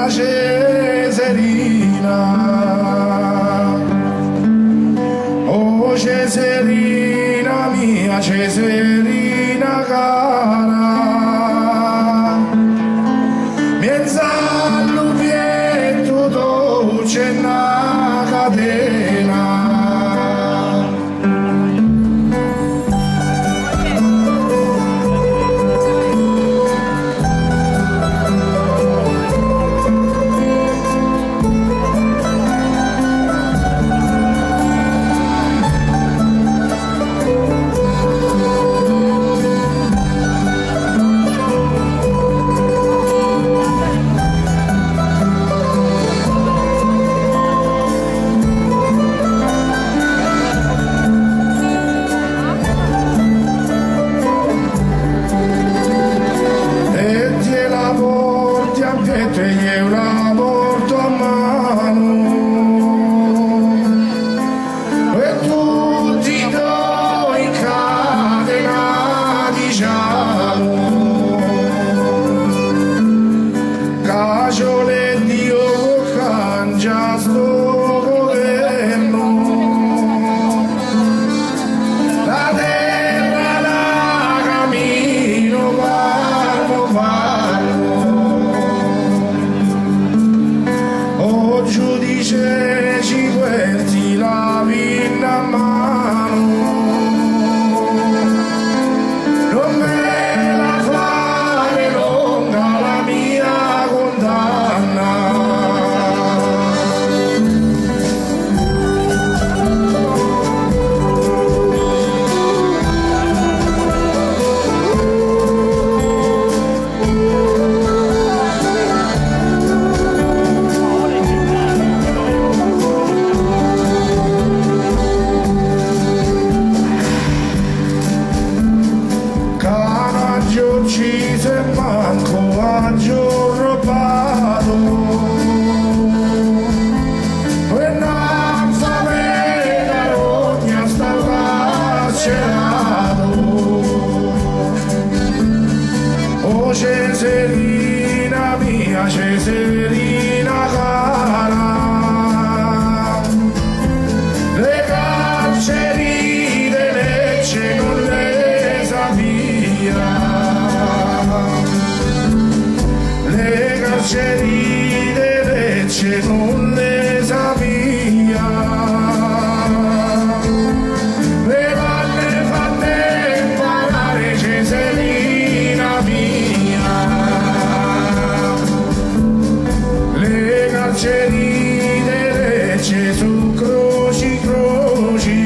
Ceserina, oh Ceserina mia, Ceserina cara, miezza all'ubietto dolce una catena. E io la porto a mano e tutti noi incatenati diciamo Caciole e Dio cangia sto governo, la terra la cammino parlo giudice ci guardi la vinna a mano, non me la fare lunga la mia condanna. Ci se manco a giorno rubato e non sapeva rogna sta carcerato. Oh Ceserina mia, Ceserina cara, le carceri di Lecce non le sapeva, le carceri di Lecce non le sapeva, le vanne fatte imparare Ceserina mia, le carceri di Lecce su croci croci.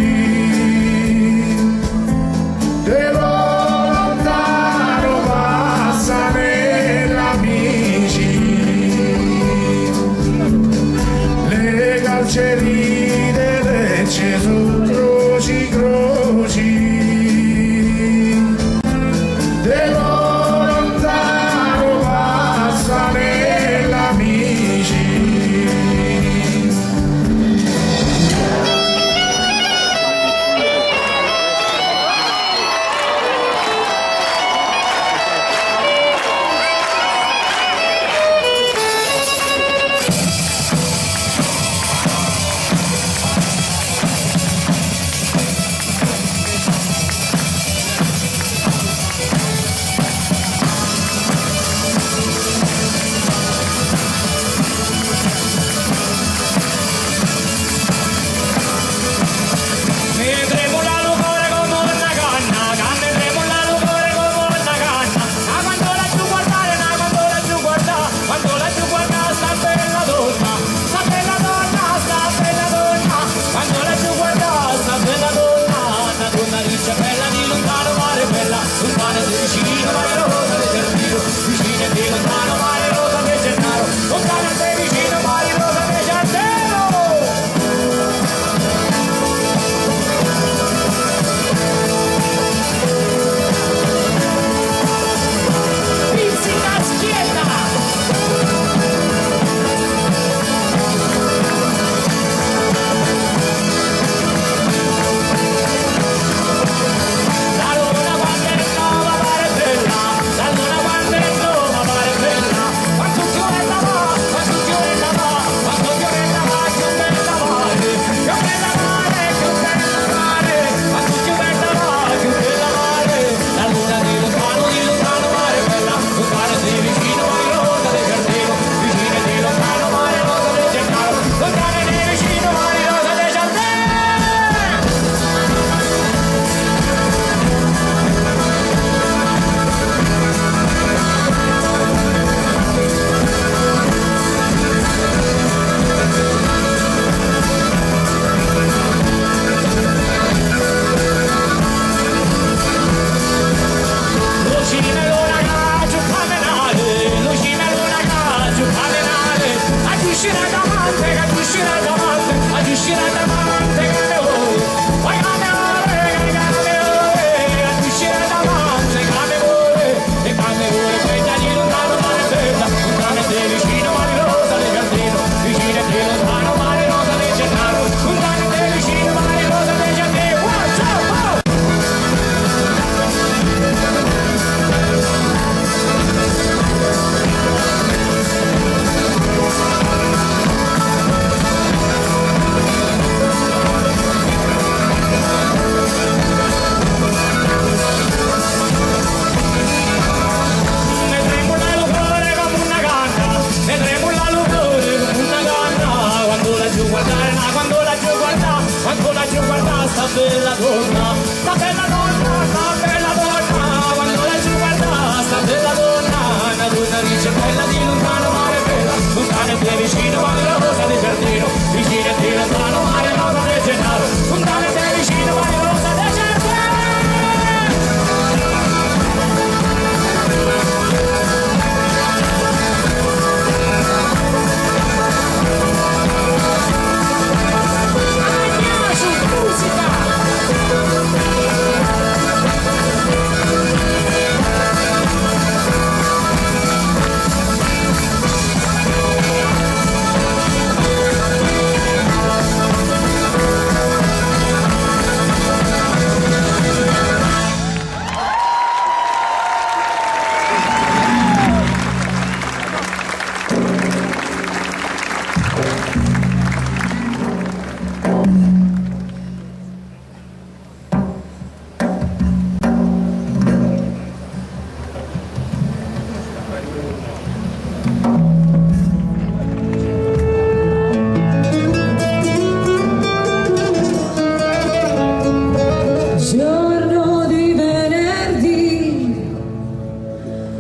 Giorno di venerdì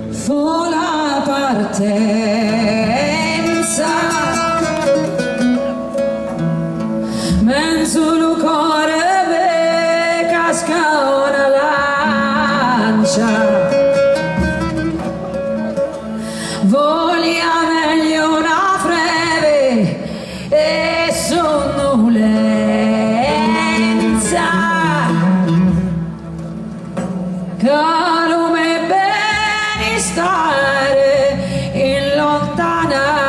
fu la partenza, mezzo il cuore casca una lancia, volia meglio una breve e sonnolenza. Calume bene stare in lontananza.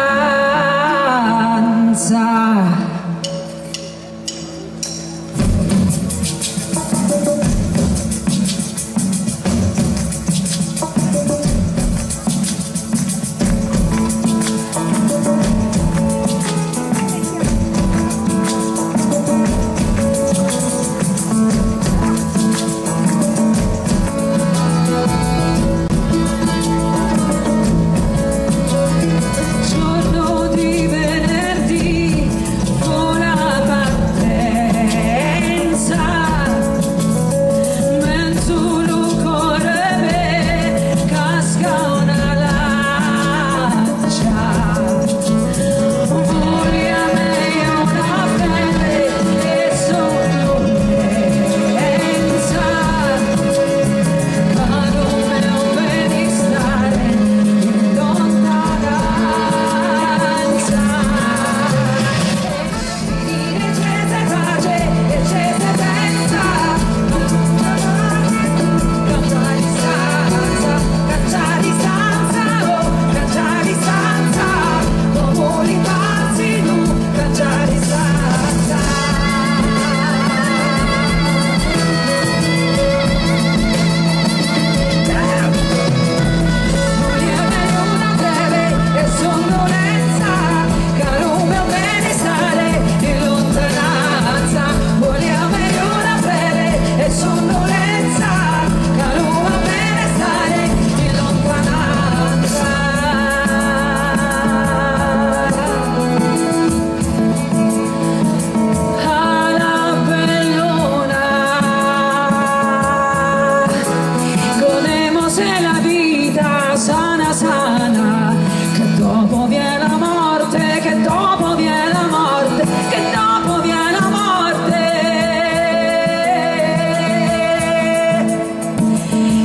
Sana sana, che dopo viene la morte, che dopo viene la morte, che dopo viene la morte.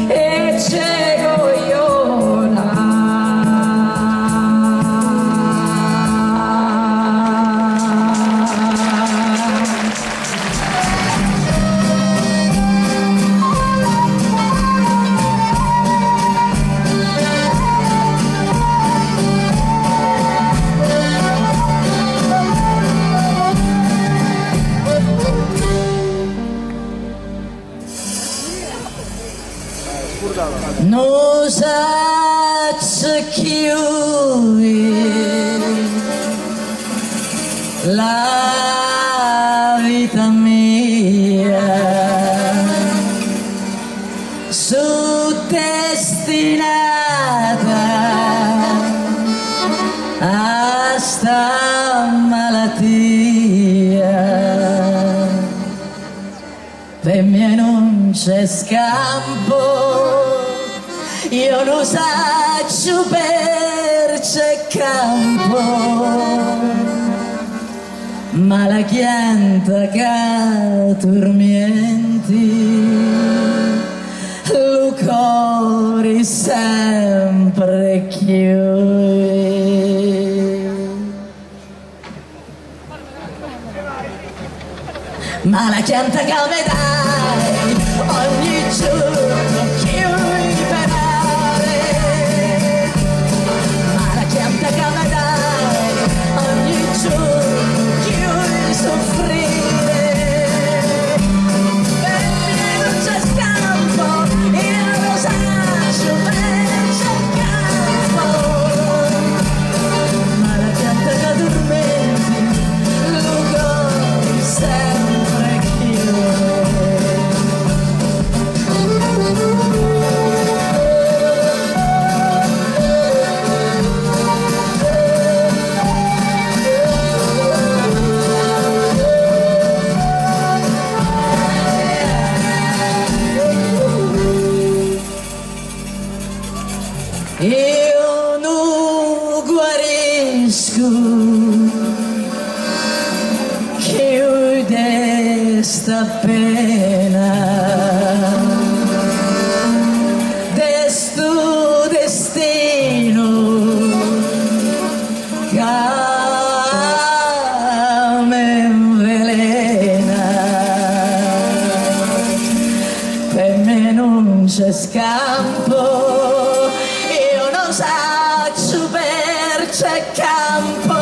E cieco io là. Non sac chiudi la vita mia, su destinata a sta malattia. Per me non c'è scampo, io non saccio per c'è campo, ma la chianta che tormenti, lo cuore sempre chiude. Ma la chianta che mi dai ogni giorno chiudi penare, ma la chianta che mi dai ogni giorno chiudi soffrire. Per me non c'è scampo, io lo saccio per c'è campo, ma la chianta che dormenti, lo cuore sempre chiude. io non guarisco chiude sta pena desto destino che mi invelena per me non c'è scampo io non saccio per c'è campo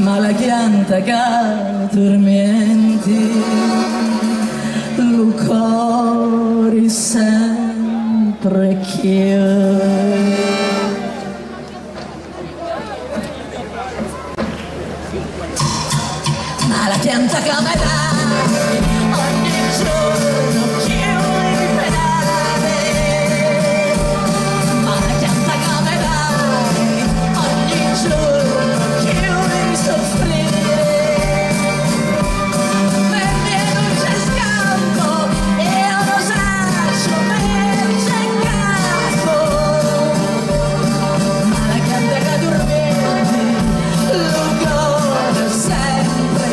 ma la pianta che tormenti lo cuore sempre chiuso ma la pianta che mi dà ogni giorno più in pedale ma la pianta che mi dà ogni giorno più in soffrire per me non c'è scampo io lo saccio per c'è campo ma la pianta che dormenti lo cuore sempre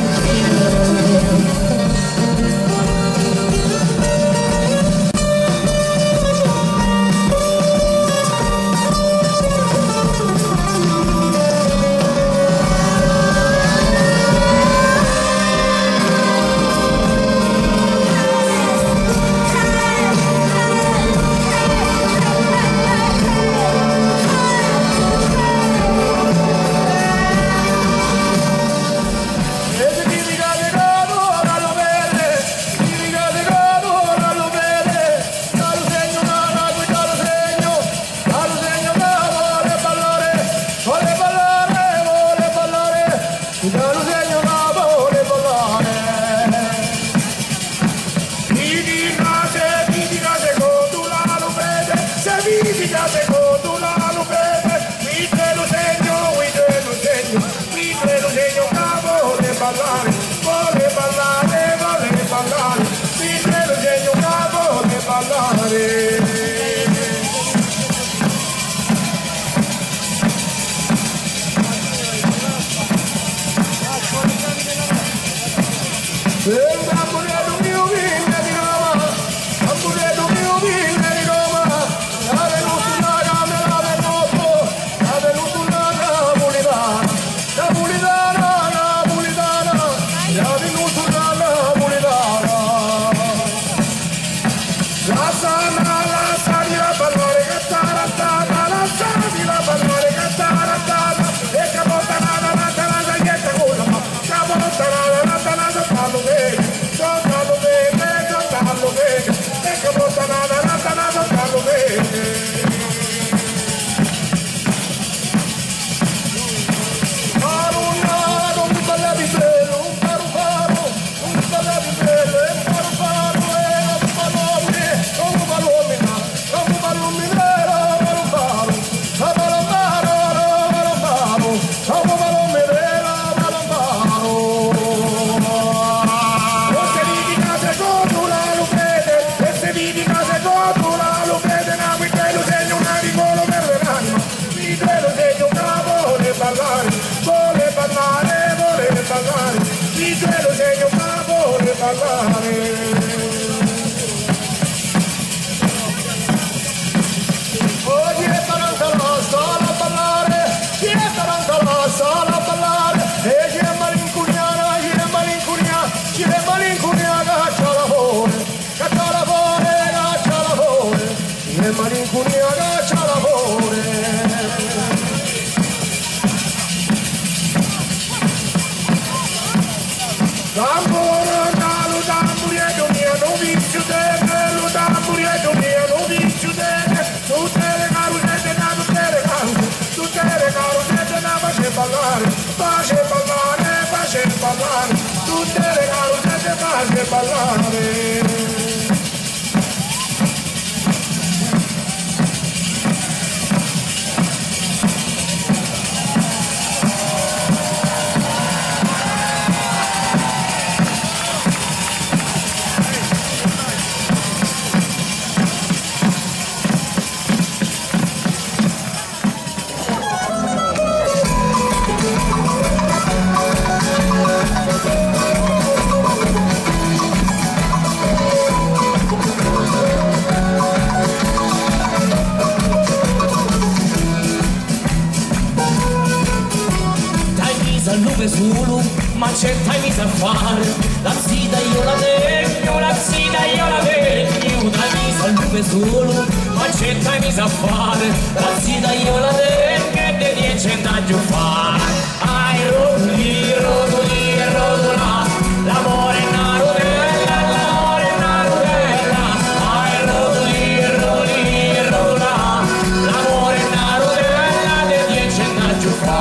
lupe solo, ma accetta e mi sa fare. La zita io la tegno, la zita io la tegno, da mi sa lupe solo, ma accetta e mi sa fare. La zita io la tegno e de 10 andaggi fa. Ai rotoli, rotoli e rotola, l'amore è una rotella, l'amore è una rotella. Ai rotoli, rotoli e rotola, l'amore è una rotella, de 10 andaggi fa.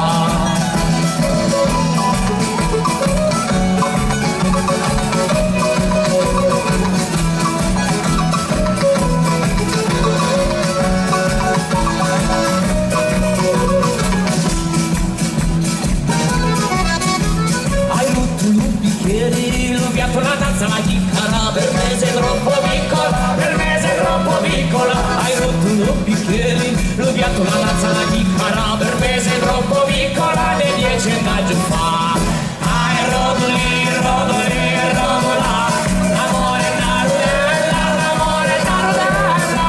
La tazza, la chiccara, per me sei troppo piccola, per me sei troppo piccola. Hai rotto un bicchieri, lo piatto, la tazza, la chiccara, per me sei troppo piccola, le 10 andaggi fa. Hai rotoli, rotoli, rotola, l'amore è una rotella, l'amore è una rotella.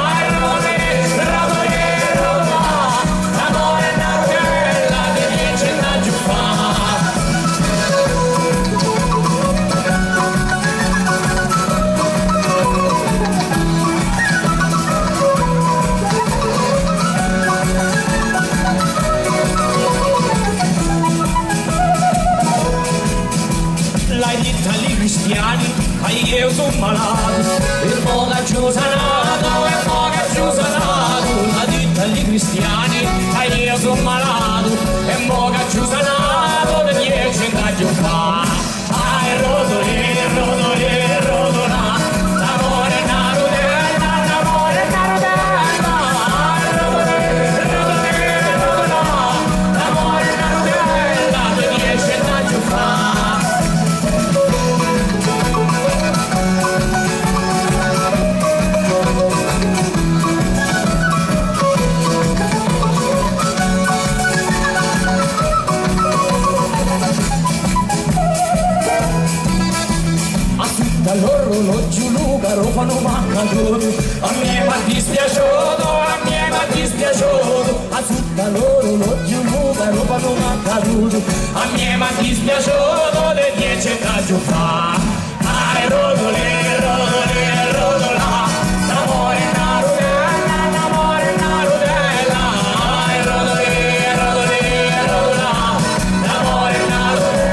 Hai rotoli, rotoli, rotola, l'amore è una rotella, le 10 andaggi fa. Cristiani, io sono malato, e mo' che giù sanato, e mo' che giù sanato. La ditta agli cristiani, io sono malato, e mo' che giù sanato, da 10 andaggi fa. Ai rotoli, rotoli, rotola, l'amore è una rotella, l'amore è una rotella. Ai rotoli, rotoli, rotola, l'amore è una rotella, da 10 andaggi fa. L'orologio Lucaro fanno mancato, a me m'ha dispiaciuto, a me m'ha dispiaciuto. A tutta l'orologio Lucaro fanno mancato, a me m'ha dispiaciuto, le 10 andaggi fa. Ai rotoli, rotoli, rotola, l'amore è una rotella, l'amore è una rotella. Ai rotoli, rotoli, rotola, l'amore è una rotella.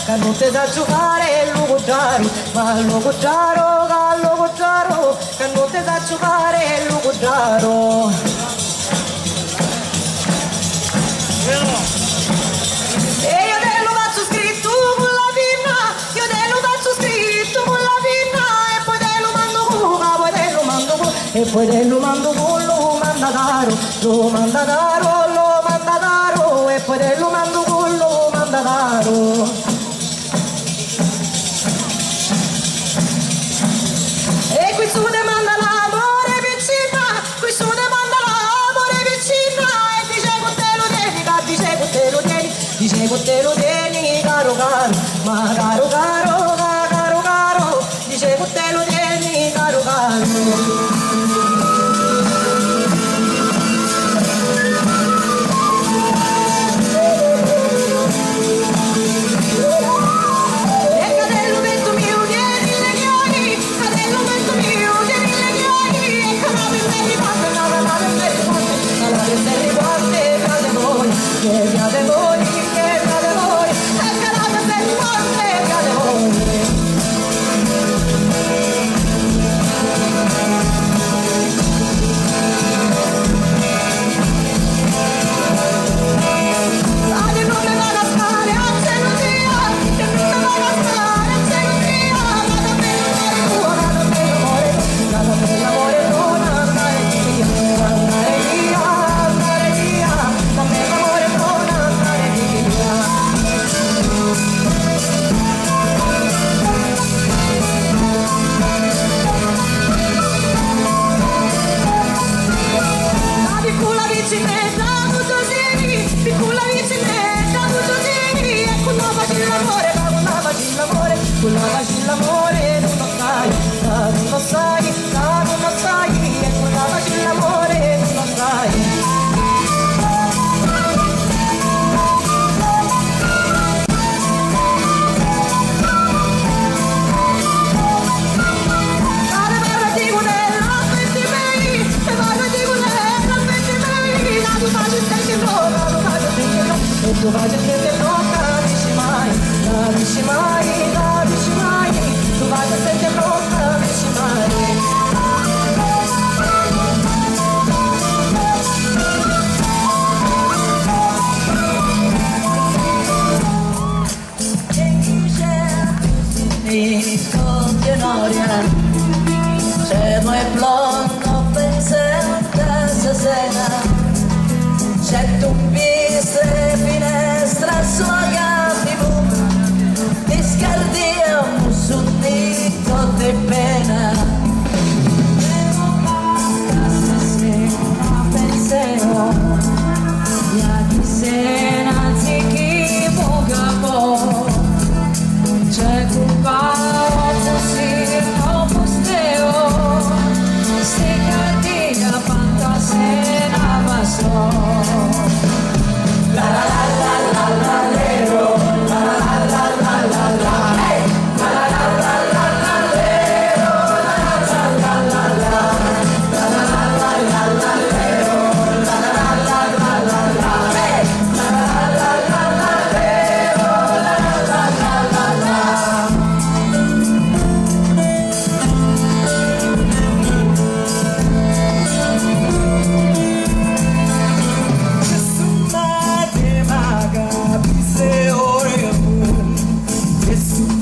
Canute da giocare, lo guardaro, ma lo guardaro, canute da giocare, lo guardaro. E io te lo faccio scritto con la pinna, io te lo faccio scritto con la pinna, e poi te lo mando cuca, poi te lo mando e poi dello mando con lo manda caro, lo manda caro, lo manda caro, e poi dello mando con lo manda caro. E qui su te manda l'amore piccina, qui su te manda l'amore piccina, e dice con te lo tieni, dice con te lo tieni, dice con te lo tieni, caro caro, ma caro caro, ma caro caro, dice con te lo tieni, caro caro. Con la magia l'amore non lo sai, non lo sai, non lo sai, e con la magia l'amore non lo sai. E tu vai a sentire loca, dici mai, dici mai, dici mai, tu vai a sentire loca, dici mai. Cielo è blondo, pensate stasera. C'è tu viste finestra sulla TV, ti scardiamo su un dito di pena. Devo basta stasera pensiero, ja ti sei anziché poca po'. C'è tu pausa sì, no posteo, se cattiva fantasera bastò. Yes.